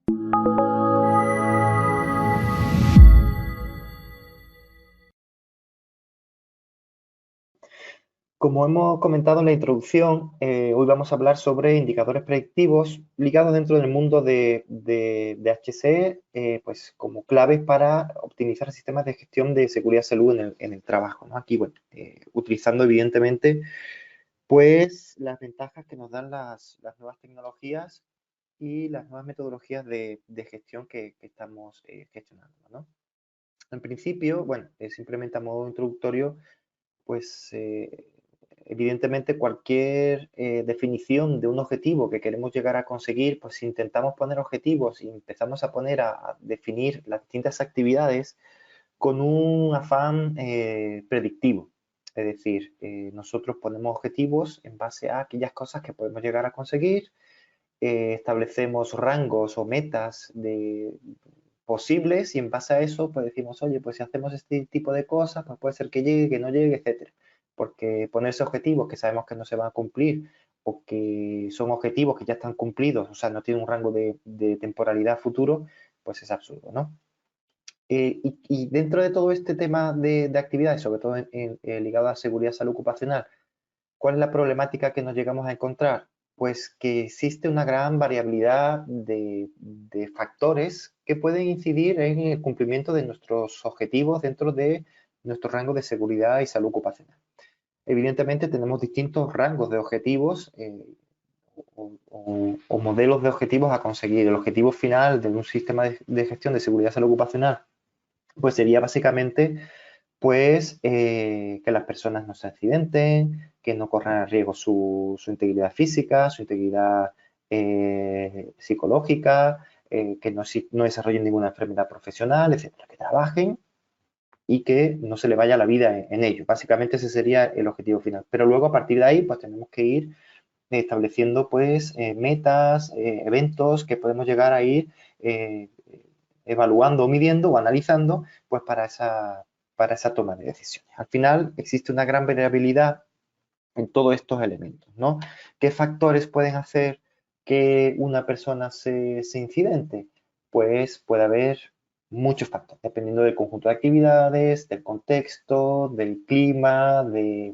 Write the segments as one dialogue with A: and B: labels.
A: Como hemos comentado en la introducción, hoy vamos a hablar sobre indicadores predictivos ligados dentro del mundo de HSE, pues como claves para optimizar sistemas de gestión de seguridad y salud en el trabajo, ¿no? Aquí, bueno, utilizando evidentemente, pues las ventajas que nos dan las nuevas tecnologías y las nuevas metodologías de gestión que estamos gestionando, ¿no? En principio, bueno, simplemente a modo introductorio, pues evidentemente cualquier definición de un objetivo que queremos llegar a conseguir, pues si intentamos poner objetivos y empezamos a poner a definir las distintas actividades con un afán predictivo. Es decir, nosotros ponemos objetivos en base a aquellas cosas que podemos llegar a conseguir, establecemos rangos o metas posibles y en base a eso pues decimos, oye, pues si hacemos este tipo de cosas, pues puede ser que llegue, que no llegue, etcétera. Porque ponerse objetivos que sabemos que no se van a cumplir o que son objetivos que ya están cumplidos, o sea, no tienen un rango de temporalidad futuro, pues es absurdo, ¿no? Y dentro de todo este tema de actividades, sobre todo ligado a seguridad y salud ocupacional, ¿cuál es la problemática que nos llegamos a encontrar? Pues que existe una gran variabilidad de factores que pueden incidir en el cumplimiento de nuestros objetivos dentro de nuestro rango de seguridad y salud ocupacional. Evidentemente tenemos distintos rangos de objetivos o modelos de objetivos a conseguir. El objetivo final de un sistema de gestión de seguridad y salud ocupacional pues sería básicamente pues que las personas no se accidenten, que no corran riesgo su integridad física, su integridad psicológica, que no desarrollen ninguna enfermedad profesional, etcétera, que trabajen y que no se le vaya la vida en ello. Básicamente ese sería el objetivo final. Pero luego a partir de ahí pues tenemos que ir estableciendo pues metas, eventos que podemos llegar a ir evaluando, midiendo o analizando pues para esa toma de decisiones. Al final existe una gran variabilidad en todos estos elementos, ¿no? ¿Qué factores pueden hacer que una persona se incidente? Pues puede haber muchos factores, dependiendo del conjunto de actividades, del contexto, del clima, de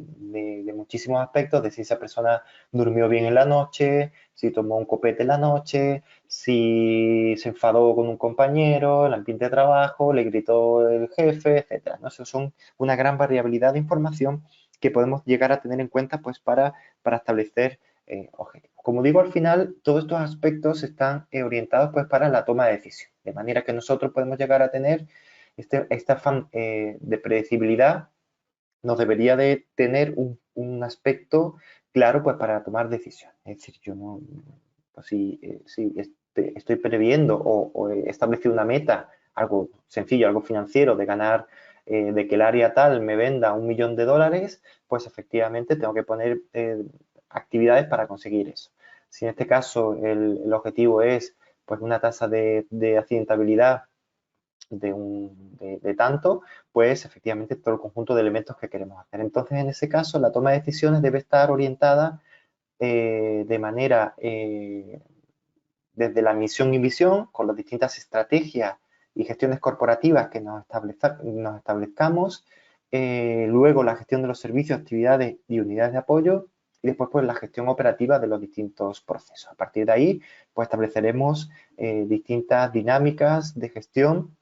A: muchísimos aspectos, de si esa persona durmió bien en la noche, si tomó un copete en la noche, si se enfadó con un compañero, el ambiente de trabajo, le gritó el jefe, etcétera, ¿no? Eso son una gran variabilidad de información que podemos llegar a tener en cuenta pues para establecer objetivos. Como digo, al final todos estos aspectos están orientados pues para la toma de decisión, de manera que nosotros podemos llegar a tener este afán de predecibilidad nos debería de tener un aspecto claro pues para tomar decisiones. Es decir, yo no, pues si estoy previendo o he establecido una meta, algo sencillo, algo financiero, de ganar, de que el área tal me venda $1.000.000, pues efectivamente tengo que poner actividades para conseguir eso. Si en este caso el objetivo es pues una tasa de accidentabilidad de tanto, pues efectivamente todo el conjunto de elementos que queremos hacer. Entonces, en ese caso, la toma de decisiones debe estar orientada de manera desde la misión y visión, con las distintas estrategias y gestiones corporativas que nos establezcamos, luego la gestión de los servicios, actividades y unidades de apoyo, y después pues la gestión operativa de los distintos procesos. A partir de ahí, pues estableceremos distintas dinámicas de gestión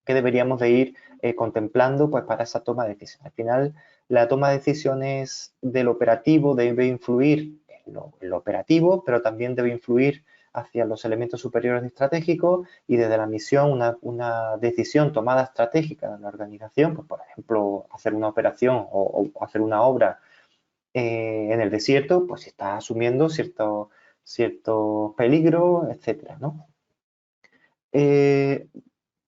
A: que deberíamos de ir contemplando pues, para esa toma de decisiones. Al final, la toma de decisiones del operativo debe influir en lo operativo, pero también debe influir hacia los elementos superiores estratégicos y desde la misión una decisión tomada estratégica de la organización, pues, por ejemplo, hacer una operación o hacer una obra en el desierto, pues está asumiendo cierto peligro, etcétera, ¿no?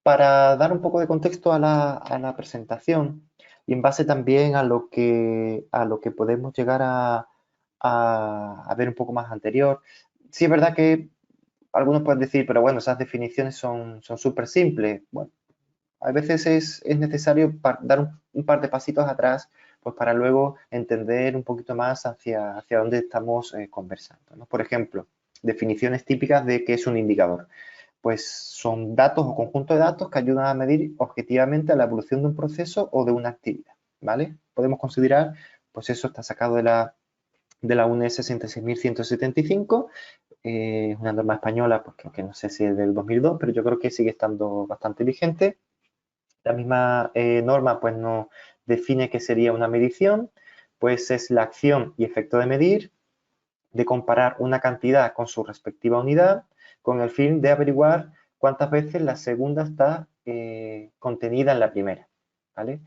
A: Para dar un poco de contexto a la presentación y en base también a lo que podemos llegar a ver un poco más anterior, sí es verdad que algunos pueden decir, pero bueno, esas definiciones son súper simples. Bueno, a veces es necesario dar un par de pasitos atrás pues para luego entender un poquito más hacia dónde estamos conversando, ¿no? Por ejemplo, definiciones típicas de qué es un indicador. pues son datos o conjuntos de datos que ayudan a medir objetivamente la evolución de un proceso o de una actividad, ¿vale? Podemos considerar, pues eso está sacado de la UNES 66.175, es una norma española, pues creo que no sé si es del 2002, pero yo creo que sigue estando bastante vigente. La misma norma pues nos define qué sería una medición, pues es la acción y efecto de medir, de comparar una cantidad con su respectiva unidad, con el fin de averiguar cuántas veces la segunda está contenida en la primera, ¿vale?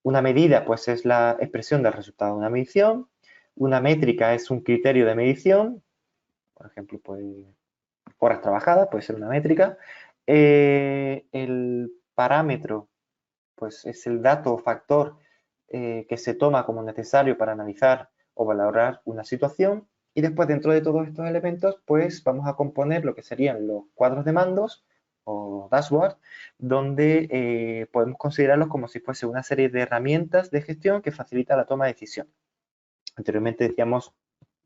A: Una medida pues es la expresión del resultado de una medición, una métrica es un criterio de medición, por ejemplo, pues horas trabajadas, puede ser una métrica. El parámetro, pues es el dato o factor que se toma como necesario para analizar o valorar una situación. Y después, dentro de todos estos elementos, pues vamos a componer lo que serían los cuadros de mandos o dashboard, donde podemos considerarlos como si fuese una serie de herramientas de gestión que facilita la toma de decisiones. Anteriormente decíamos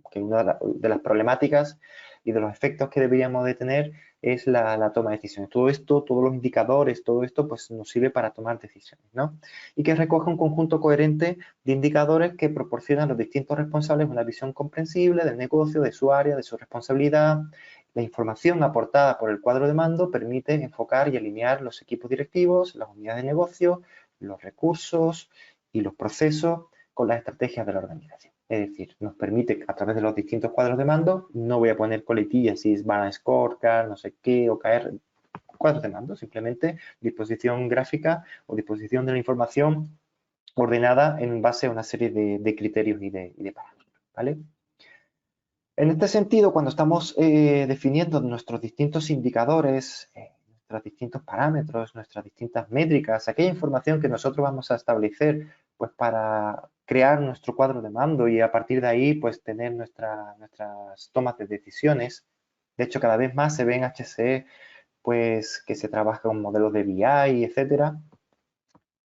A: que una de las problemáticas y de los efectos que deberíamos de tener es la toma de decisiones. Todo esto, todos los indicadores, todo esto, pues nos sirve para tomar decisiones, ¿no? Y que recoge un conjunto coherente de indicadores que proporcionan a los distintos responsables una visión comprensible del negocio, de su área, de su responsabilidad. La información aportada por el cuadro de mando permite enfocar y alinear los equipos directivos, las unidades de negocio, los recursos y los procesos con las estrategias de la organización. Es decir, nos permite a través de los distintos cuadros de mando, no voy a poner coletillas si es van a scorecard, no sé qué, o caer cuadros de mando, simplemente disposición gráfica o disposición de la información ordenada en base a una serie de criterios y de parámetros, ¿vale? En este sentido, cuando estamos definiendo nuestros distintos indicadores, nuestros distintos parámetros, nuestras distintas métricas, aquella información que nosotros vamos a establecer pues para crear nuestro cuadro de mando y a partir de ahí pues tener nuestras tomas de decisiones. De hecho, cada vez más se ve en HCE pues que se trabaja con modelos de BI, etcétera.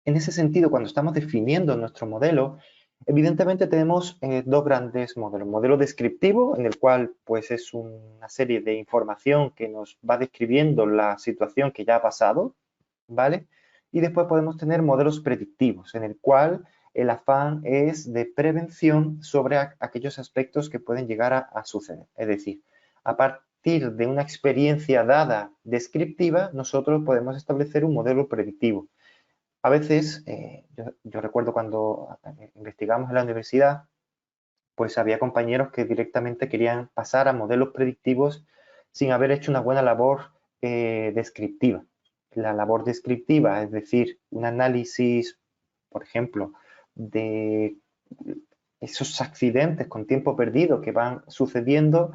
A: En ese sentido, cuando estamos definiendo nuestro modelo, evidentemente tenemos dos grandes modelos. Modelo descriptivo, en el cual pues es una serie de información que nos va describiendo la situación que ya ha pasado, ¿vale? Y después podemos tener modelos predictivos, en el cual el afán es de prevención sobre aquellos aspectos que pueden llegar a suceder. Es decir, a partir de una experiencia dada descriptiva, nosotros podemos establecer un modelo predictivo. A veces, yo recuerdo cuando investigamos en la universidad, pues había compañeros que directamente querían pasar a modelos predictivos sin haber hecho una buena labor descriptiva. La labor descriptiva, es decir, un análisis, por ejemplo, de esos accidentes con tiempo perdido que van sucediendo,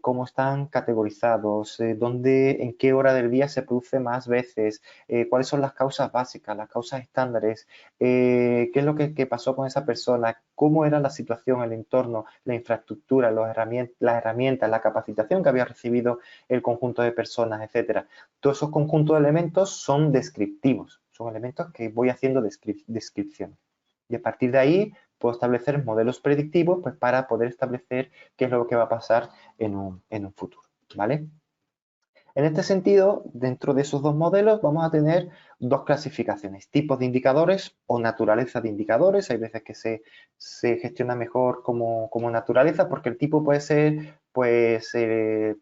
A: cómo están categorizados, en qué hora del día se produce más veces, cuáles son las causas básicas, las causas estándares, qué es lo que pasó con esa persona, cómo era la situación, el entorno, la infraestructura, las herramientas, la capacitación que había recibido el conjunto de personas, etcétera. Todos esos conjuntos de elementos son descriptivos, son elementos que voy haciendo descripción. Y a partir de ahí puedo establecer modelos predictivos pues, para poder establecer qué es lo que va a pasar en un futuro, ¿vale? En este sentido, dentro de esos dos modelos vamos a tener dos clasificaciones, tipos de indicadores o naturaleza de indicadores. Hay veces que se gestiona mejor como naturaleza porque el tipo puede ser pues, de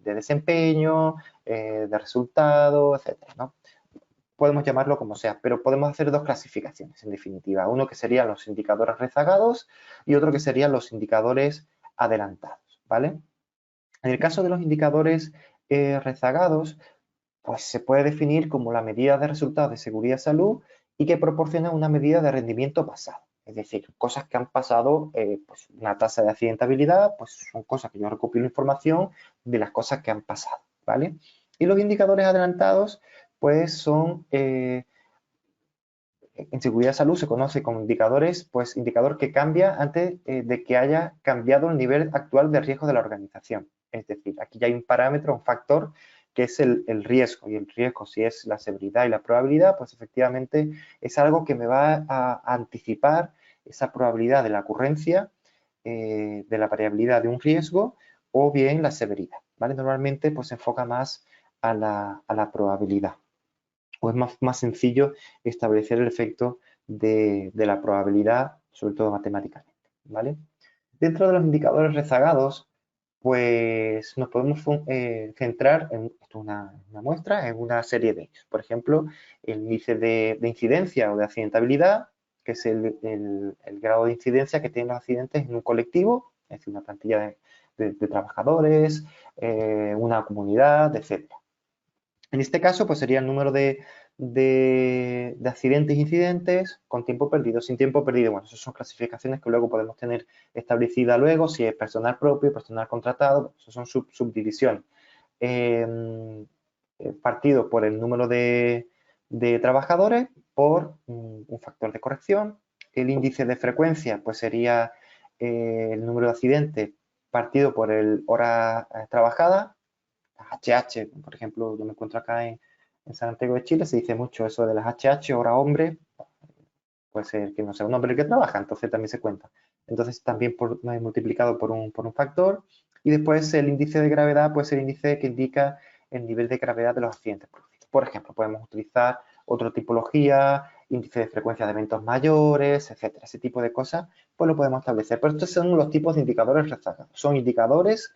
A: desempeño, de resultado, etcétera, ¿no? Podemos llamarlo como sea, pero podemos hacer dos clasificaciones en definitiva. Uno que serían los indicadores rezagados y otro que serían los indicadores adelantados, ¿vale? En el caso de los indicadores rezagados, pues se puede definir como la medida de resultados de seguridad y salud y que proporciona una medida de rendimiento pasado. Es decir, cosas que han pasado, pues una tasa de accidentabilidad, pues son cosas que yo recopilo información de las cosas que han pasado, ¿vale? Y los indicadores adelantados, pues son en seguridad de salud se conoce como indicadores, pues indicador que cambia antes de que haya cambiado el nivel actual de riesgo de la organización. Es decir, aquí ya hay un parámetro, un factor que es el riesgo, y el riesgo, si es la severidad y la probabilidad, pues efectivamente es algo que me va a anticipar esa probabilidad de la ocurrencia, de la variabilidad de un riesgo o bien la severidad, ¿vale? Normalmente pues se enfoca más a la probabilidad. O es más sencillo establecer el efecto de la probabilidad, sobre todo matemáticamente, ¿vale? Dentro de los indicadores rezagados, pues nos podemos centrar en esto es una muestra, en una serie de ellos. Por ejemplo, el índice de incidencia o de accidentabilidad, que es el grado de incidencia que tienen los accidentes en un colectivo, es decir, una plantilla de trabajadores, una comunidad, etc. En este caso, pues sería el número de accidentes e incidentes con tiempo perdido, sin tiempo perdido. Bueno, esas son clasificaciones que luego podemos tener establecidas luego, si es personal propio, personal contratado, esas son subdivisiones. Partido por el número de trabajadores por un factor de corrección. El índice de frecuencia, pues sería el número de accidentes partido por el hora trabajada. HH, por ejemplo, yo me encuentro acá en Santiago de Chile, se dice mucho eso de las HH, hora hombre, puede ser que no sea un hombre el que trabaja, entonces también se cuenta. Entonces también multiplicado por un factor. Y después el índice de gravedad, pues el índice que indica el nivel de gravedad de los accidentes producidos. Por ejemplo, podemos utilizar otra tipología, índice de frecuencia de eventos mayores, etcétera. Ese tipo de cosas, pues lo podemos establecer. Pero estos son los tipos de indicadores rezagados. Son indicadores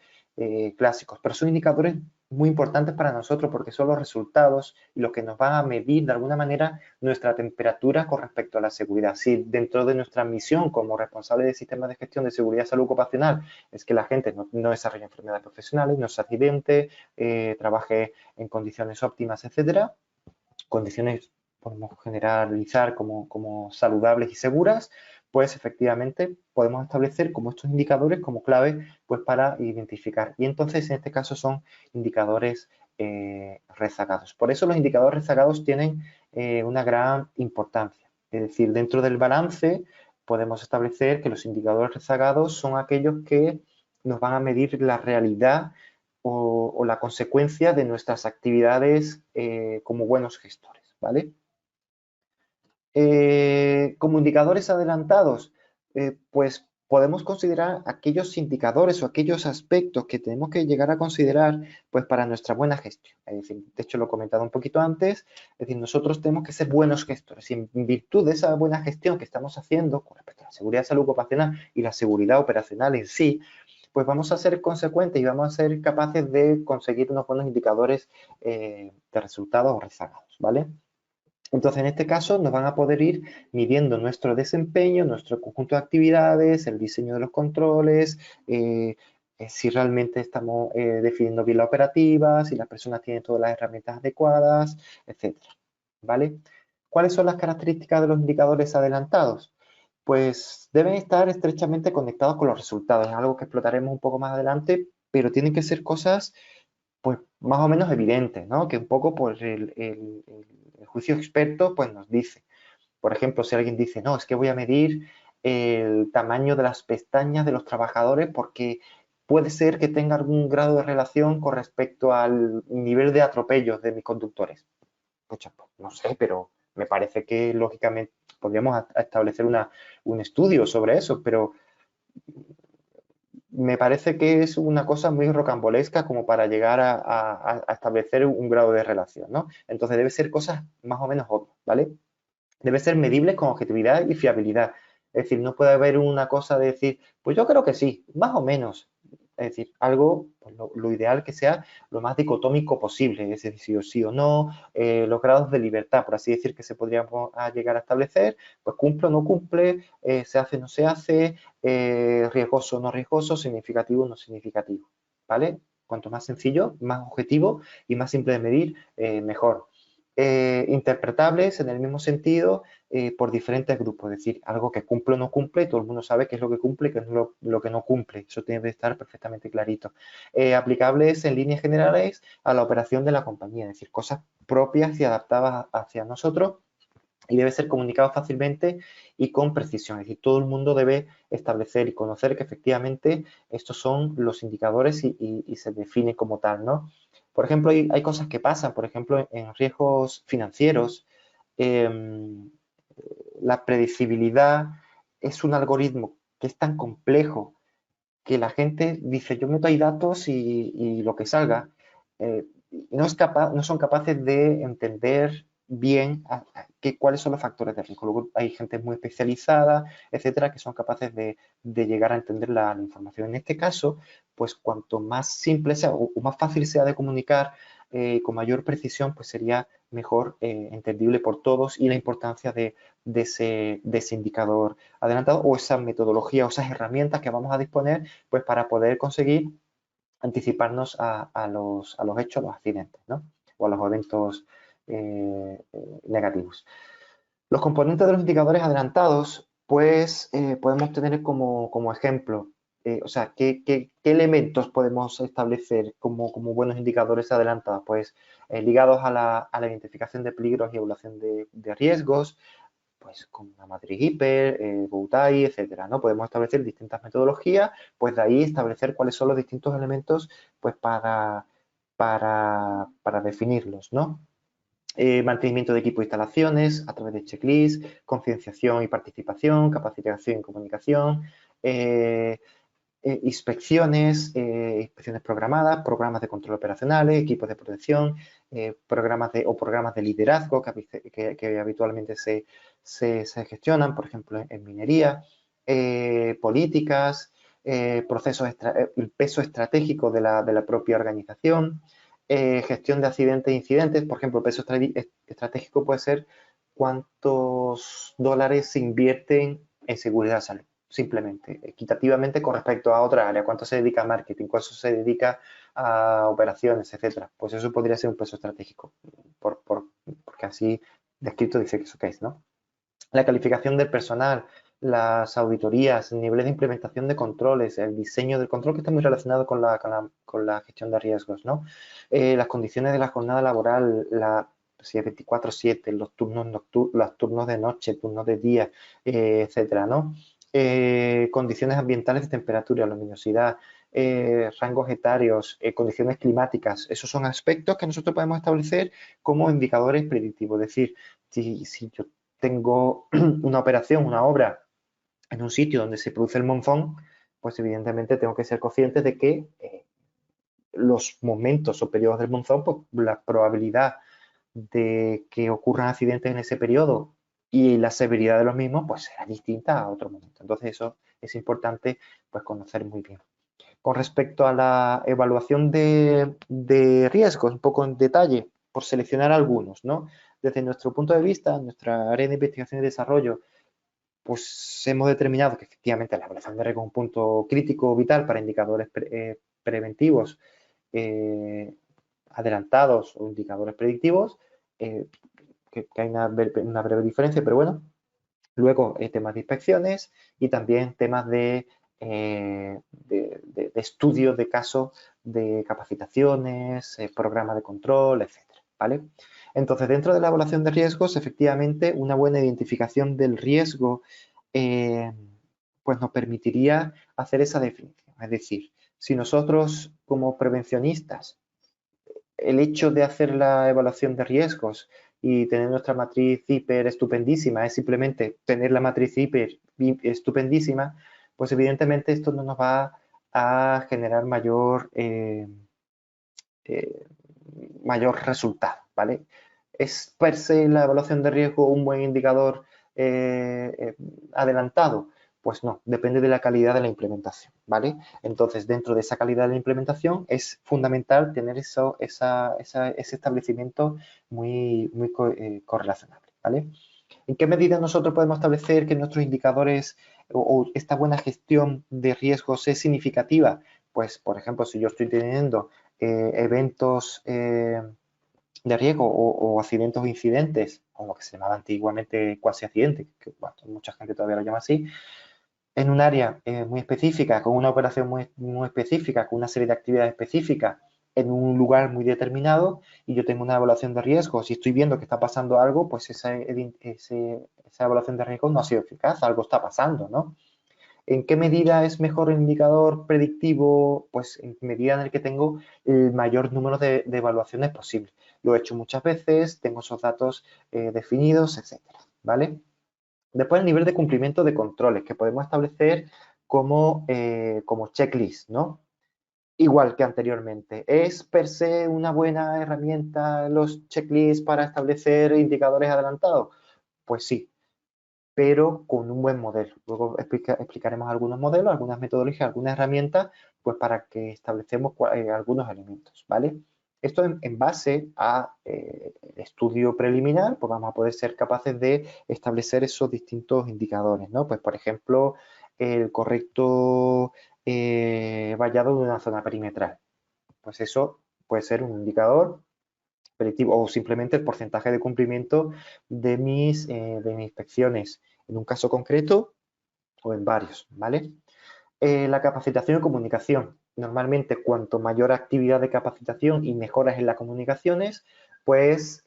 A: clásicos, pero son indicadores muy importantes para nosotros porque son los resultados y los que nos van a medir de alguna manera nuestra temperatura con respecto a la seguridad. Si dentro de nuestra misión como responsable de sistemas de gestión de seguridad y salud ocupacional es que la gente no desarrolle enfermedades profesionales, no se accidente, trabaje en condiciones óptimas, etcétera, condiciones podemos generalizar como saludables y seguras, pues efectivamente podemos establecer como estos indicadores como clave pues para identificar. Y entonces en este caso son indicadores rezagados. Por eso los indicadores rezagados tienen una gran importancia. Es decir, dentro del balance podemos establecer que los indicadores rezagados son aquellos que nos van a medir la realidad o la consecuencia de nuestras actividades como buenos gestores, ¿vale? Como indicadores adelantados, pues podemos considerar aquellos indicadores o aquellos aspectos que tenemos que llegar a considerar pues para nuestra buena gestión. Es decir, de hecho lo he comentado un poquito antes, es decir, nosotros tenemos que ser buenos gestores y en virtud de esa buena gestión que estamos haciendo con respecto a la seguridad de salud ocupacional y la seguridad operacional en sí, pues vamos a ser consecuentes y vamos a ser capaces de conseguir unos buenos indicadores de resultados o rezagados, ¿vale? Entonces, en este caso, nos van a poder ir midiendo nuestro desempeño, nuestro conjunto de actividades, el diseño de los controles, si realmente estamos definiendo bien la operativa, si las personas tienen todas las herramientas adecuadas, etcétera, ¿vale? ¿Cuáles son las características de los indicadores adelantados? Pues deben estar estrechamente conectados con los resultados. Es algo que explotaremos un poco más adelante, pero tienen que ser cosas pues más o menos evidentes, ¿no? Que un poco pues el juicio experto pues nos dice. Por ejemplo, si alguien dice, no, es que voy a medir el tamaño de las pestañas de los trabajadores porque puede ser que tenga algún grado de relación con respecto al nivel de atropellos de mis conductores. Pues, no sé, pero me parece que lógicamente podríamos establecer un estudio sobre eso, pero me parece que es una cosa muy rocambolesca como para llegar a establecer un grado de relación, ¿no? Entonces debe ser cosas más o menos obvias, ¿vale? Debe ser medible con objetividad y fiabilidad. Es decir, no puede haber una cosa de decir, pues yo creo que sí, más o menos. Es decir, algo, pues lo ideal que sea lo más dicotómico posible, es decir, sí o sí o no, los grados de libertad, por así decir, que se podrían llegar a establecer, pues cumple o no cumple, se hace o no se hace, riesgoso o no riesgoso, significativo o no significativo, ¿vale? Cuanto más sencillo, más objetivo y más simple de medir, mejor. Interpretables en el mismo sentido por diferentes grupos, es decir, algo que cumple o no cumple, todo el mundo sabe qué es lo que cumple y qué es lo que no cumple, eso tiene que estar perfectamente clarito. Aplicables en líneas generales a la operación de la compañía, es decir, cosas propias y adaptadas hacia nosotros y debe ser comunicado fácilmente y con precisión. Es decir, todo el mundo debe establecer y conocer que efectivamente estos son los indicadores y se define como tal, ¿no? Por ejemplo, hay cosas que pasan, por ejemplo, en riesgos financieros, eh, la predecibilidad es un algoritmo que es tan complejo que la gente dice, yo meto ahí datos y lo que salga. no son capaces de entender bien cuáles son los factores de riesgo. Luego hay gente muy especializada, etcétera, que son capaces de llegar a entender la información. En este caso, pues cuanto más simple sea o más fácil sea de comunicar, con mayor precisión, pues sería mejor entendible por todos, y la importancia de ese indicador adelantado o esa metodología o esas herramientas que vamos a disponer pues para poder conseguir anticiparnos a los hechos, a los accidentes, ¿no? O a los eventos negativos. Los componentes de los indicadores adelantados, pues podemos tener como ejemplo, o sea, ¿qué elementos podemos establecer como buenos indicadores adelantados? Pues ligados a la identificación de peligros y evaluación de riesgos, pues con la matriz Hiper, Bowtie, etcétera, ¿no? Podemos establecer distintas metodologías, pues de ahí establecer cuáles son los distintos elementos, pues para definirlos, ¿no? Mantenimiento de equipo e instalaciones a través de checklists, concienciación y participación, capacitación y comunicación, inspecciones programadas, programas de control operacionales, equipos de protección, programas de liderazgo que habitualmente se gestionan, por ejemplo, en minería, políticas, el peso estratégico de la propia organización, gestión de accidentes e incidentes. Por ejemplo, el peso estratégico puede ser cuántos dólares se invierten en seguridad salud, simplemente, equitativamente con respecto a otra área, cuánto se dedica a marketing, cuánto se dedica a operaciones, etcétera. Pues eso podría ser un peso estratégico, porque así descrito dice que es, ¿no? La calificación del personal, las auditorías, niveles de implementación de controles, el diseño del control, que está muy relacionado con la gestión de riesgos, ¿no? Las condiciones de la jornada laboral, si es 24/7, los turnos de noche, turnos de día, etcétera, ¿no? Condiciones ambientales de temperatura, luminosidad, rangos etarios, condiciones climáticas. Esos son aspectos que nosotros podemos establecer como indicadores predictivos. Es decir, si yo tengo una operación, una obra en un sitio donde se produce el monzón, pues evidentemente tengo que ser consciente de que los momentos o periodos del monzón, pues la probabilidad de que ocurran accidentes en ese periodo y la severidad de los mismos, pues será distinta a otro momento. Entonces eso es importante pues conocer muy bien. Con respecto a la evaluación de riesgos, un poco en detalle, por seleccionar algunos, ¿no? Desde nuestro punto de vista, nuestra área de investigación y desarrollo, pues hemos determinado que efectivamente la evaluación de riesgo es un punto crítico vital para indicadores preventivos adelantados o indicadores predictivos, que hay una breve diferencia, pero bueno. Luego, temas de inspecciones y también temas de estudios de casos de capacitaciones, programas de control, etcétera, ¿vale? Entonces, dentro de la evaluación de riesgos, efectivamente, una buena identificación del riesgo pues nos permitiría hacer esa definición. Es decir, si nosotros como prevencionistas, el hecho de hacer la evaluación de riesgos y tener nuestra matriz hiper estupendísima es simplemente tener la matriz hiper estupendísima, pues evidentemente esto no nos va a generar eh, mayor resultado, ¿vale? ¿Es per se la evaluación de riesgo un buen indicador adelantado? Pues no, depende de la calidad de la implementación, ¿vale? Entonces, dentro de esa calidad de la implementación es fundamental tener ese establecimiento muy correlacionable, ¿vale? ¿En qué medida nosotros podemos establecer que nuestros indicadores o esta buena gestión de riesgos es significativa? Pues, por ejemplo, si yo estoy teniendo eventos de riesgo o accidentes o incidentes, o lo que se llamaba antiguamente cuasi accidente, que bueno, mucha gente todavía lo llama así, en un área muy específica, con una operación muy específica, con una serie de actividades específicas, en un lugar muy determinado, y yo tengo una evaluación de riesgo, si estoy viendo que está pasando algo, pues esa evaluación de riesgo no ha sido eficaz, algo está pasando, ¿no? ¿En qué medida es mejor el indicador predictivo? Pues en medida en el que tengo el mayor número de evaluaciones posible. Lo he hecho muchas veces, tengo esos datos definidos, etcétera, ¿vale? Después, el nivel de cumplimiento de controles que podemos establecer como checklist, ¿no? igual que anteriormente. ¿Es per se una buena herramienta los checklists para establecer indicadores adelantados? Pues sí, pero con un buen modelo. Luego explicaremos algunos modelos, algunas metodologías, algunas herramientas, pues para que establecemos algunos elementos, ¿vale? Esto en base a estudio preliminar, pues vamos a poder ser capaces de establecer esos distintos indicadores, ¿no? Pues, por ejemplo, el correcto vallado de una zona perimetral. Pues eso puede ser un indicador predictivo o simplemente el porcentaje de cumplimiento de mis inspecciones en un caso concreto o en varios, ¿vale? La capacitación y comunicación. Normalmente, cuanto mayor actividad de capacitación y mejoras en las comunicaciones, pues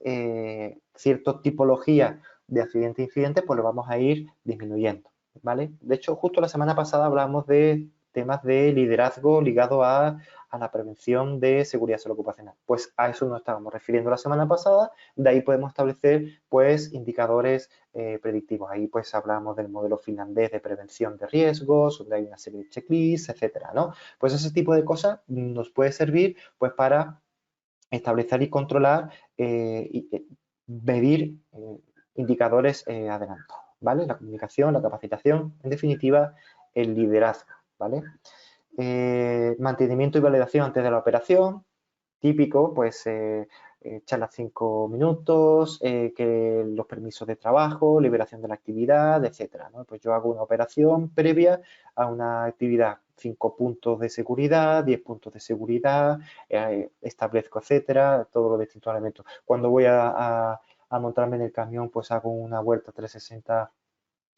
A: cierta tipología de accidente e incidente, pues lo vamos a ir disminuyendo, ¿vale? De hecho, justo la semana pasada hablamos de temas de liderazgo ligado a la prevención de seguridad salud ocupacional. Pues a eso nos estábamos refiriendo la semana pasada, de ahí podemos establecer pues indicadores predictivos. Ahí pues hablamos del modelo finlandés de prevención de riesgos, donde hay una serie de checklists, etcétera, ¿no? Pues ese tipo de cosas nos puede servir pues para establecer y controlar y medir indicadores adelantados, ¿vale? La comunicación, la capacitación, en definitiva, el liderazgo, ¿vale? Mantenimiento y validación antes de la operación, típico, pues charlas 5 minutos, que los permisos de trabajo, liberación de la actividad, etcétera, ¿no? Pues yo hago una operación previa a una actividad, 5 puntos de seguridad, 10 puntos de seguridad, establezco, etcétera, todos los distintos elementos. Cuando voy a montarme en el camión, pues hago una vuelta 360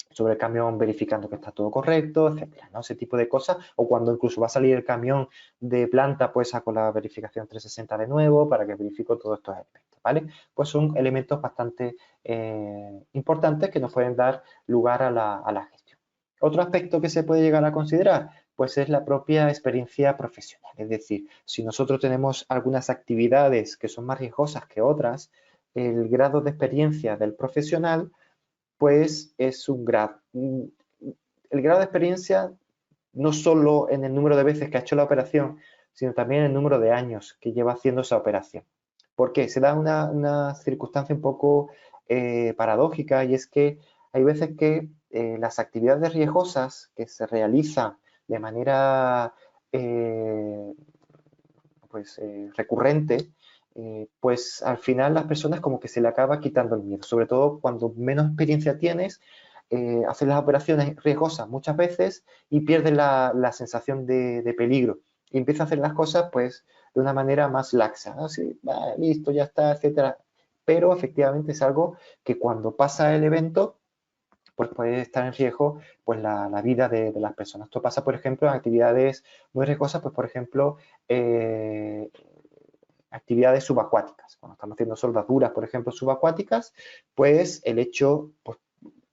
A: sobre el camión verificando que está todo correcto, etcétera, ¿no? Ese tipo de cosas. O cuando incluso va a salir el camión de planta, pues saco la verificación 360 de nuevo para que verifico todos estos elementos, ¿vale? Pues son elementos bastante importantes que nos pueden dar lugar a la gestión. Otro aspecto que se puede llegar a considerar, pues es la propia experiencia profesional. Es decir, si nosotros tenemos algunas actividades que son más riesgosas que otras, el grado de experiencia del profesional pues es un grado. El grado de experiencia no solo en el número de veces que ha hecho la operación, sino también en el número de años que lleva haciendo esa operación. ¿Por qué? Se da una circunstancia un poco paradójica y es que hay veces que las actividades riesgosas que se realizan de manera recurrente, pues al final las personas como que se le acaba quitando el miedo, sobre todo cuando menos experiencia tienes, haces las operaciones riesgosas muchas veces y pierdes la sensación de peligro y empiezas a hacer las cosas pues de una manera más laxa, ¿no? Sí, listo, ya está, etcétera. Pero efectivamente es algo que cuando pasa el evento pues puede estar en riesgo pues la vida de las personas. Esto pasa, por ejemplo, en actividades muy riesgosas, pues por ejemplo, actividades subacuáticas. Cuando estamos haciendo soldaduras, por ejemplo, subacuáticas, pues el hecho, pues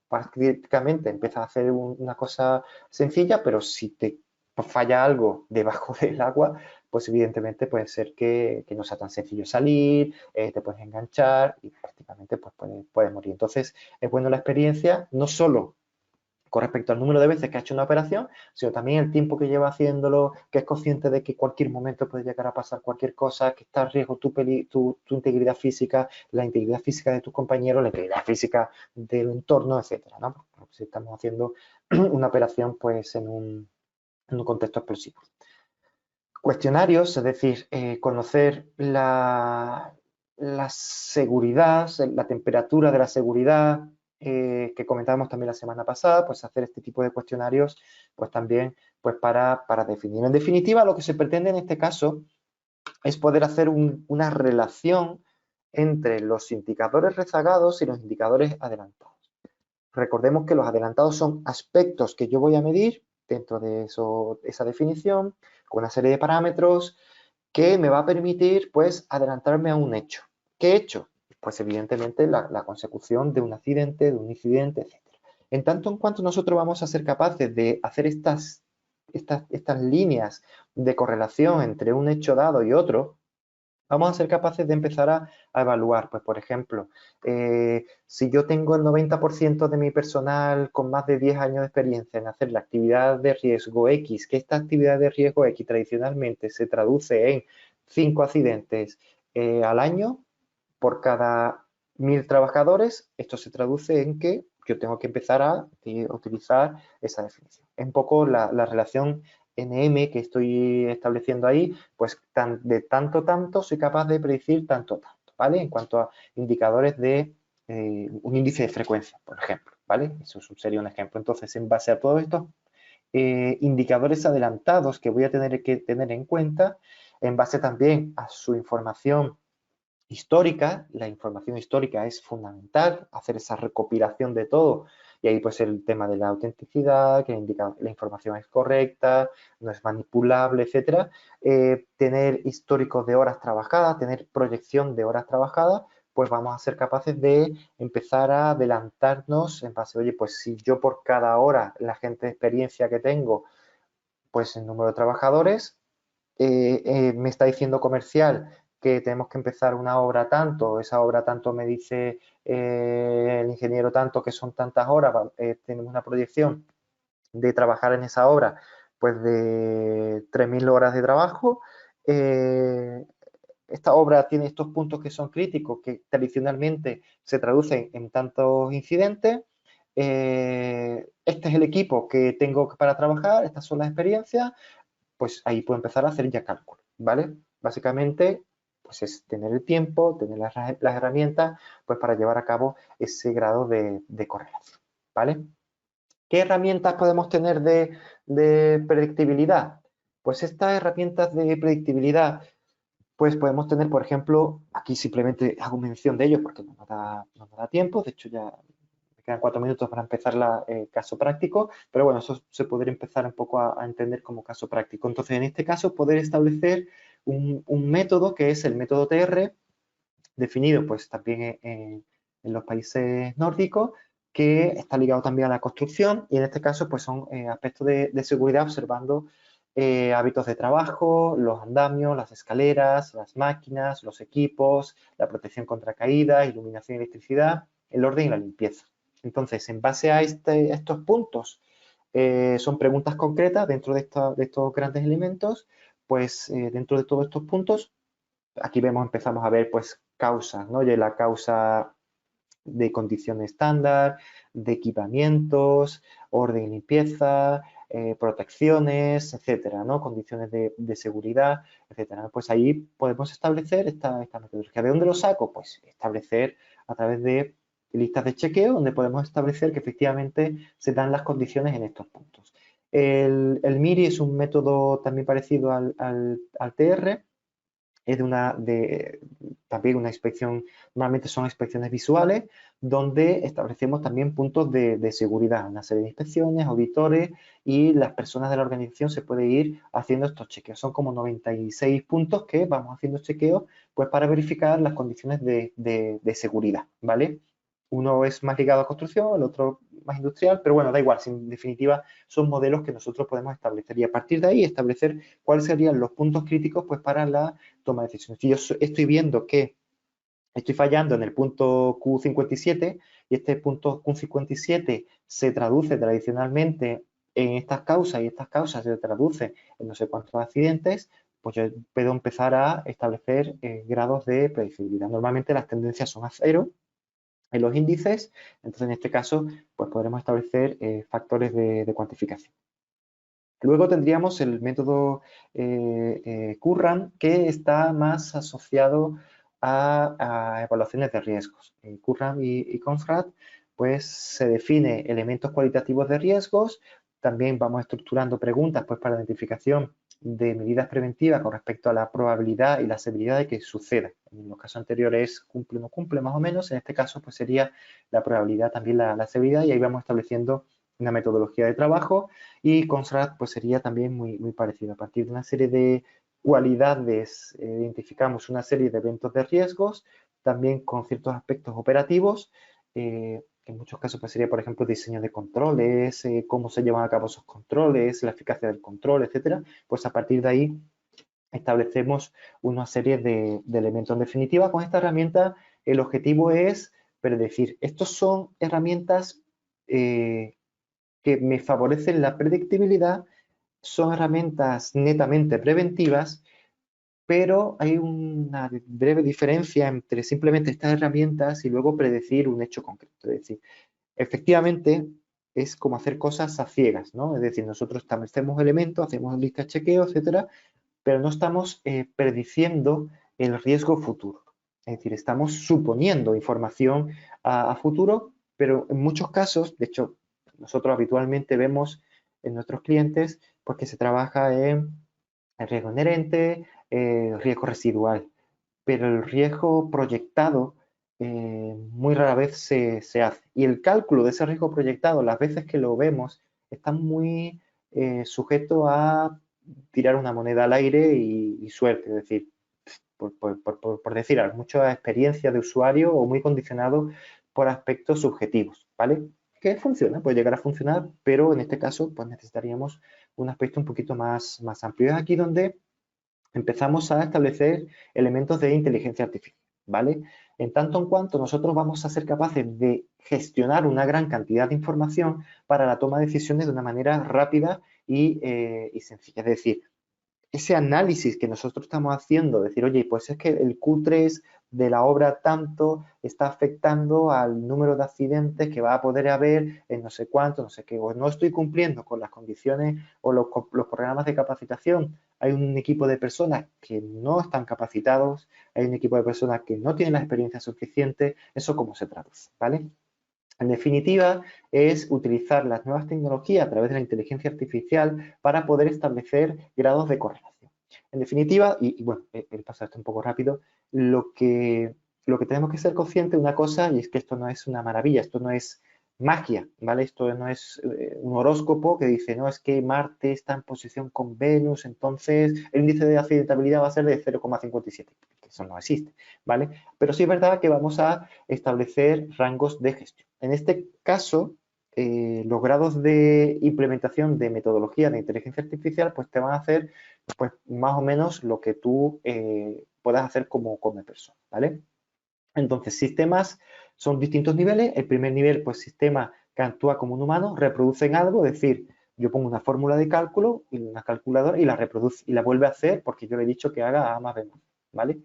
A: prácticamente empieza a hacer una cosa sencilla, pero si te falla algo debajo del agua, pues evidentemente puede ser que no sea tan sencillo salir, te puedes enganchar y prácticamente pues puedes morir. Entonces es bueno la experiencia, no solo con respecto al número de veces que ha hecho una operación, sino también el tiempo que lleva haciéndolo, que es consciente de que en cualquier momento puede llegar a pasar cualquier cosa, que está en riesgo tu integridad física, la integridad física de tus compañeros, la integridad física del entorno, etcétera, ¿no? Porque si estamos haciendo una operación pues en un contexto explosivo. Cuestionarios, es decir, conocer la seguridad, la temperatura de la seguridad, que comentábamos también la semana pasada, pues hacer este tipo de cuestionarios, pues también pues para definir. En definitiva, lo que se pretende en este caso es poder hacer una relación entre los indicadores rezagados y los indicadores adelantados. Recordemos que los adelantados son aspectos que yo voy a medir dentro de esa definición, con una serie de parámetros que me va a permitir pues adelantarme a un hecho. ¿Qué hecho? Pues evidentemente la consecución de un accidente, de un incidente, etc. En tanto en cuanto nosotros vamos a ser capaces de hacer estas líneas de correlación entre un hecho dado y otro, vamos a ser capaces de empezar a evaluar, pues por ejemplo, si yo tengo el 90% de mi personal con más de 10 años de experiencia en hacer la actividad de riesgo X, que esta actividad de riesgo X tradicionalmente se traduce en 5 accidentes al año por cada 1000 trabajadores, esto se traduce en que yo tengo que empezar a utilizar esa definición. Es un poco la relación NM que estoy estableciendo ahí, pues de tanto soy capaz de predecir tanto, ¿vale? En cuanto a indicadores de un índice de frecuencia, por ejemplo, ¿vale? Eso sería un ejemplo. Entonces, en base a todos estos indicadores adelantados que voy a tener que tener en cuenta, en base también a su información histórica, la información histórica es fundamental, hacer esa recopilación de todo, y ahí pues el tema de la autenticidad, que indica la información es correcta, no es manipulable, etcétera. Tener históricos de horas trabajadas, tener proyección de horas trabajadas, pues vamos a ser capaces de empezar a adelantarnos en base, oye, pues si yo por cada hora, la gente de experiencia que tengo, pues el número de trabajadores, me está diciendo comercial que tenemos que empezar una obra tanto, esa obra tanto me dice el ingeniero tanto que son tantas horas, tenemos una proyección de trabajar en esa obra pues de 3000 horas de trabajo. Esta obra tiene estos puntos que son críticos, que tradicionalmente se traducen en tantos incidentes. Este es el equipo que tengo para trabajar, estas son las experiencias, pues ahí puedo empezar a hacer ya cálculo, ¿vale? Básicamente, pues es tener el tiempo, tener las herramientas, pues para llevar a cabo ese grado de correlación, ¿vale? ¿Qué herramientas podemos tener de predictibilidad? Pues estas herramientas de predictibilidad, pues podemos tener, por ejemplo, aquí simplemente hago mención de ello porque no me da tiempo, de hecho ya me quedan 4 minutos para empezar el caso práctico, pero bueno, eso se podría empezar un poco a entender como caso práctico. Entonces, en este caso, poder establecer un método que es el método TR, definido pues también en los países nórdicos, que está ligado también a la construcción y en este caso pues son aspectos de seguridad observando hábitos de trabajo, los andamios, las escaleras, las máquinas, los equipos, la protección contra caídas, iluminación y electricidad, el orden y la limpieza. Entonces, en base a estos puntos, son preguntas concretas dentro de estos grandes elementos, pues dentro de todos estos puntos, aquí empezamos a ver pues causas, ¿no? Y la causa de condiciones estándar, de equipamientos, orden y limpieza, protecciones, etcétera, ¿no? Condiciones de seguridad, etcétera. Pues ahí podemos establecer esta metodología. ¿De dónde lo saco? Pues establecer a través de listas de chequeo donde podemos establecer que efectivamente se dan las condiciones en estos puntos. El MIRI es un método también parecido al TR, es también una inspección, normalmente son inspecciones visuales, donde establecemos también puntos de seguridad, una serie de inspecciones, auditores, y las personas de la organización se pueden ir haciendo estos chequeos. Son como 96 puntos que vamos haciendo chequeos pues, para verificar las condiciones de seguridad, ¿vale? Uno es más ligado a construcción, el otro más industrial, pero bueno, da igual, en definitiva son modelos que nosotros podemos establecer y a partir de ahí establecer cuáles serían los puntos críticos pues, para la toma de decisiones. Si yo estoy viendo que estoy fallando en el punto Q57 y este punto Q57 se traduce tradicionalmente en estas causas y estas causas se traducen en no sé cuántos accidentes, pues yo puedo empezar a establecer grados de predecibilidad. Normalmente las tendencias son a cero en los índices, entonces en este caso pues podremos establecer factores de cuantificación. Luego tendríamos el método Curran, que está más asociado a evaluaciones de riesgos. Curran y Confrat, pues se define elementos cualitativos de riesgos, también vamos estructurando preguntas pues, para identificación de medidas preventivas con respecto a la probabilidad y la severidad de que suceda. En los casos anteriores cumple o no cumple más o menos, en este caso pues sería la probabilidad también la severidad y ahí vamos estableciendo una metodología de trabajo y Construct pues sería también muy parecido. A partir de una serie de cualidades identificamos una serie de eventos de riesgos, también con ciertos aspectos operativos, que en muchos casos pues sería, por ejemplo, diseño de controles, cómo se llevan a cabo esos controles, la eficacia del control, etcétera. Pues a partir de ahí establecemos una serie de elementos. En definitiva, con esta herramienta el objetivo es predecir. Estos son herramientas que me favorecen la predictibilidad, son herramientas netamente preventivas, pero hay una breve diferencia entre simplemente estas herramientas y luego predecir un hecho concreto. Es decir, efectivamente es como hacer cosas a ciegas, ¿no? Es decir, nosotros establecemos elementos, hacemos listas de chequeo, etcétera, pero no estamos prediciendo el riesgo futuro. Es decir, estamos suponiendo información a futuro, pero en muchos casos, de hecho, nosotros habitualmente vemos en nuestros clientes pues que se trabaja en riesgo inherente, riesgo residual, pero el riesgo proyectado muy rara vez se hace. Y el cálculo de ese riesgo proyectado, las veces que lo vemos, está muy sujeto a tirar una moneda al aire y suerte, es decir, por decir algo, mucha experiencia de usuario o muy condicionado por aspectos subjetivos, ¿vale? Que funciona, puede llegar a funcionar, pero en este caso pues necesitaríamos un aspecto un poquito más amplio. Es aquí donde empezamos a establecer elementos de inteligencia artificial, ¿vale? En tanto en cuanto nosotros vamos a ser capaces de gestionar una gran cantidad de información para la toma de decisiones de una manera rápida y sencilla. Es decir, ese análisis que nosotros estamos haciendo, decir, oye, pues es que el Q3 de la obra tanto está afectando al número de accidentes que va a poder haber en no sé cuánto, no sé qué, o no estoy cumpliendo con las condiciones o los programas de capacitación. Hay un equipo de personas que no están capacitados, hay un equipo de personas que no tienen la experiencia suficiente. ¿Eso cómo se traduce? ¿Vale? En definitiva, es utilizar las nuevas tecnologías a través de la inteligencia artificial para poder establecer grados de correlación. En definitiva, y bueno, he pasado esto un poco rápido, lo que tenemos que ser conscientes de una cosa, y es que esto no es una maravilla, esto no es magia, ¿vale? Esto no es un horóscopo que dice, no, es que Marte está en posición con Venus, entonces el índice de accidentabilidad va a ser de 0,57. Eso no existe, ¿vale? Pero sí es verdad que vamos a establecer rangos de gestión. En este caso, los grados de implementación de metodología de inteligencia artificial pues te van a hacer pues más o menos lo que tú puedas hacer como persona, ¿vale? Entonces, sistemas son distintos niveles. El primer nivel, pues sistema que actúa como un humano, reproducen algo, es decir, yo pongo una fórmula de cálculo y una calculadora y la reproduce y la vuelve a hacer porque yo le he dicho que haga A más B, ¿vale?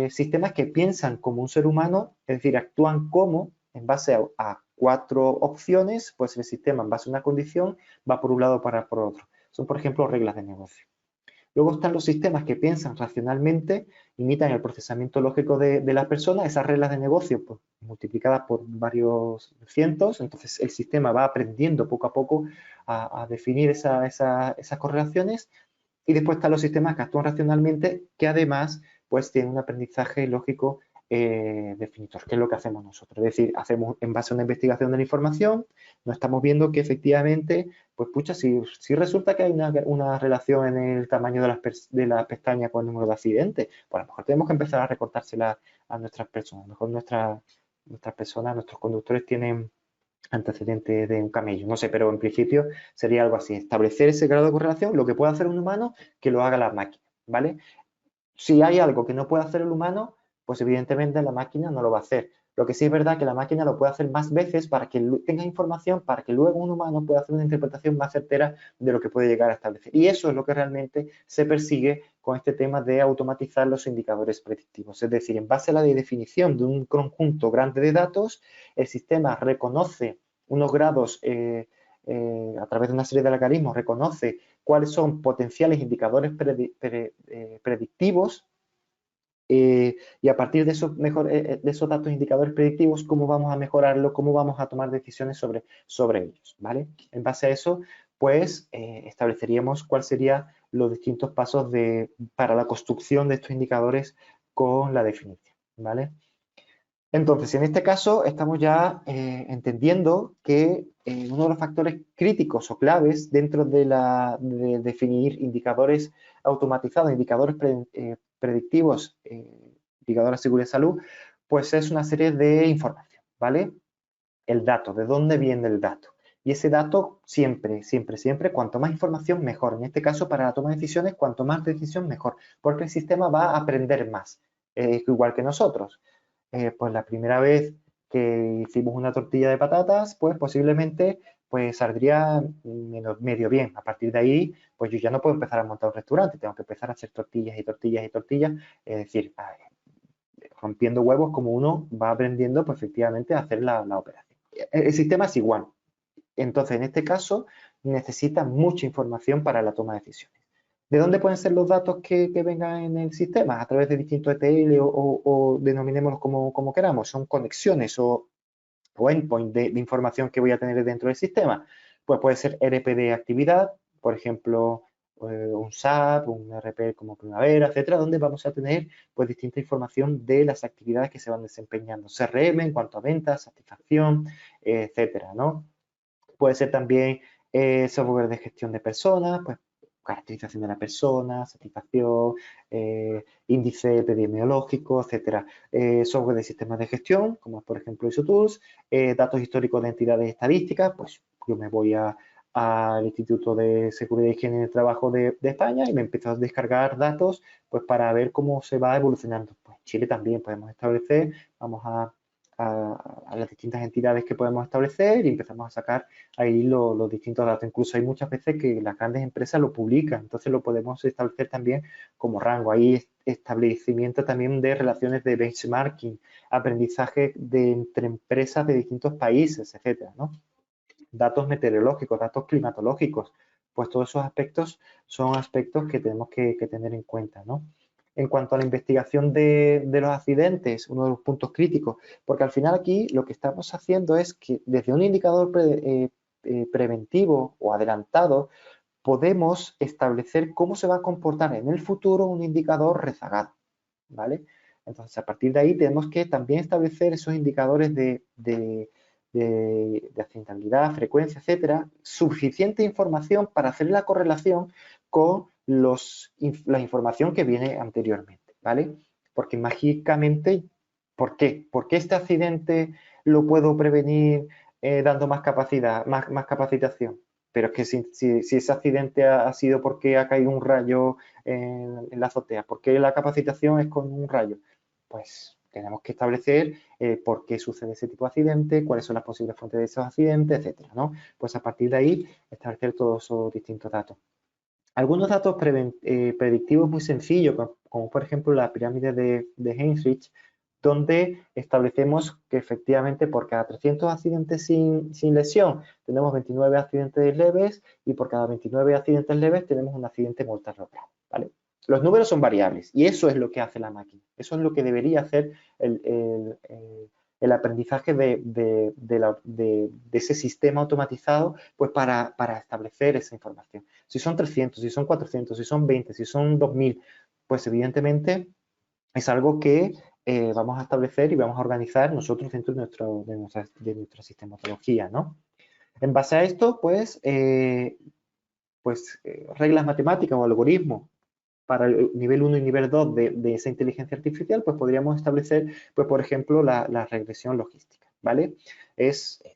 A: Sistemas que piensan como un ser humano, es decir, actúan como, en base a 4 opciones, pues el sistema en base a una condición va por un lado para por otro. Son, por ejemplo, reglas de negocio. Luego están los sistemas que piensan racionalmente, imitan el procesamiento lógico de la persona, esas reglas de negocio pues, multiplicadas por varios cientos, entonces el sistema va aprendiendo poco a poco a definir esas correlaciones. Y después están los sistemas que actúan racionalmente, que además pues tienen un aprendizaje lógico definitor, que es lo que hacemos nosotros. Es decir, hacemos en base a una investigación de la información, nos estamos viendo que efectivamente, pues pucha, si resulta que hay una relación en el tamaño de la pestaña con el número de accidentes, pues a lo mejor tenemos que empezar a recortársela a nuestras personas. A lo mejor nuestras personas, nuestros conductores tienen antecedentes de un camello, no sé, pero en principio sería algo así, establecer ese grado de correlación, lo que puede hacer un humano, que lo haga la máquina, ¿vale? Si hay algo que no puede hacer el humano, pues evidentemente la máquina no lo va a hacer. Lo que sí es verdad que la máquina lo puede hacer más veces para que tenga información, para que luego un humano pueda hacer una interpretación más certera de lo que puede llegar a establecer. Y eso es lo que realmente se persigue con este tema de automatizar los indicadores predictivos. Es decir, en base a la definición de un conjunto grande de datos, el sistema reconoce unos grados a través de una serie de algoritmos, reconoce cuáles son potenciales indicadores predictivos y a partir de esos datos indicadores predictivos, cómo vamos a mejorarlo, cómo vamos a tomar decisiones sobre ellos, ¿vale? En base a eso, pues estableceríamos cuáles serían los distintos pasos para la construcción de estos indicadores con la definición, ¿vale? Entonces, en este caso, estamos ya entendiendo que uno de los factores críticos o claves dentro de definir indicadores automatizados, indicadores predictivos, indicadores de seguridad y salud, pues es una serie de información, ¿vale? El dato, ¿de dónde viene el dato? Y ese dato siempre, siempre, siempre, cuanto más información, mejor. En este caso, para la toma de decisiones, cuanto más decisión, mejor. Porque el sistema va a aprender más, igual que nosotros. Pues la primera vez que hicimos una tortilla de patatas, pues posiblemente pues saldría medio bien. A partir de ahí, pues yo ya no puedo empezar a montar un restaurante, tengo que empezar a hacer tortillas y tortillas y tortillas. Es decir, rompiendo huevos como uno va aprendiendo pues efectivamente a hacer la operación. El sistema es igual. Entonces, en este caso, necesita mucha información para la toma de decisiones. ¿De dónde pueden ser los datos que vengan en el sistema? A través de distintos ETL o denominémoslos como queramos. Son conexiones o endpoint de información que voy a tener dentro del sistema. Pues puede ser RP de actividad, por ejemplo, un SAP, un RP como Primavera, etcétera, donde vamos a tener pues distinta información de las actividades que se van desempeñando. CRM en cuanto a ventas, satisfacción, etcétera, ¿no? Puede ser también software de gestión de personas, pues caracterización de la persona, satisfacción, índice epidemiológico, etcétera. Software de sistemas de gestión, como por ejemplo ISOTools, datos históricos de entidades estadísticas, pues yo me voy al Instituto de Seguridad y Higiene en el Trabajo de España y me empiezo a descargar datos pues para ver cómo se va evolucionando. Pues en Chile también podemos establecer, vamos a las distintas entidades que podemos establecer y empezamos a sacar ahí los distintos datos. Incluso hay muchas veces que las grandes empresas lo publican, entonces lo podemos establecer también como rango. Hay establecimiento también de relaciones de benchmarking, aprendizaje entre empresas de distintos países, etcétera, ¿no? Datos meteorológicos, datos climatológicos, pues todos esos aspectos son aspectos que tenemos que tener en cuenta, ¿no? En cuanto a la investigación de los accidentes, uno de los puntos críticos, porque al final aquí lo que estamos haciendo es que desde un indicador preventivo o adelantado podemos establecer cómo se va a comportar en el futuro un indicador rezagado, ¿vale? Entonces, a partir de ahí tenemos que también establecer esos indicadores de accidentabilidad, frecuencia, etcétera, suficiente información para hacer la correlación con la información que viene anteriormente, ¿vale? Porque mágicamente, ¿por qué? ¿Por qué este accidente lo puedo prevenir dando más capacidad, más capacitación? Pero es que si ese accidente ha sido porque ha caído un rayo en la azotea, ¿por qué la capacitación es con un rayo? Pues tenemos que establecer por qué sucede ese tipo de accidente, cuáles son las posibles fuentes de esos accidentes, etcétera, ¿no? Pues a partir de ahí establecer todos esos distintos datos. Algunos datos predictivos muy sencillos, como por ejemplo la pirámide de Heinrich, donde establecemos que efectivamente por cada 300 accidentes sin lesión tenemos 29 accidentes leves y por cada 29 accidentes leves tenemos un accidente mortal logrado, ¿vale? Los números son variables y eso es lo que hace la máquina. Eso es lo que debería hacer el aprendizaje de ese sistema automatizado pues para establecer esa información. Si son 300, si son 400, si son 20, si son 2000, pues evidentemente es algo que vamos a establecer y vamos a organizar nosotros dentro de nuestra sistematología, ¿no? En base a esto, pues, reglas matemáticas o algoritmos para el nivel 1 y nivel 2 de esa inteligencia artificial, pues podríamos establecer, pues por ejemplo, la regresión logística, ¿vale?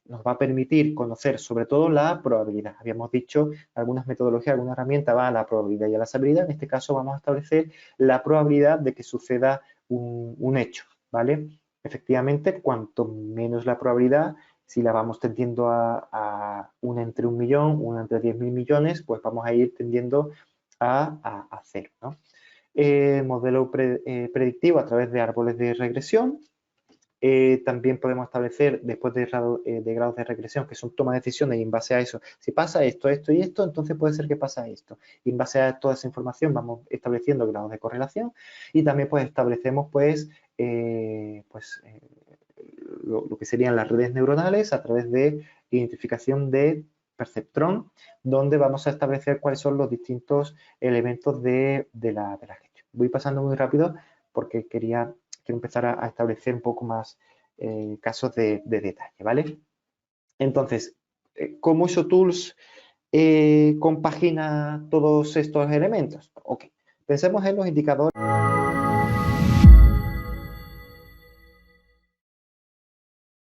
A: Nos va a permitir conocer sobre todo la probabilidad. Habíamos dicho algunas metodologías, alguna herramienta va a la probabilidad y a la sabiduría. En este caso vamos a establecer la probabilidad de que suceda un hecho, ¿vale? Efectivamente, cuanto menos la probabilidad, si la vamos tendiendo a una entre 1.000.000, una entre 10.000 millones, pues vamos a ir tendiendo a cero, ¿no? Modelo predictivo a través de árboles de regresión. También podemos establecer, después de grados de regresión, que son toma de decisiones, y en base a eso, si pasa esto, esto y esto, entonces puede ser que pasa esto. Y en base a toda esa información vamos estableciendo grados de correlación y también pues establecemos lo que serían las redes neuronales a través de identificación de perceptrón, donde vamos a establecer cuáles son los distintos elementos de la gestión. Voy pasando muy rápido porque quiero empezar a establecer un poco más casos de detalle, ¿vale? Entonces, ¿cómo ISOTools compagina todos estos elementos? Ok, pensemos en los indicadores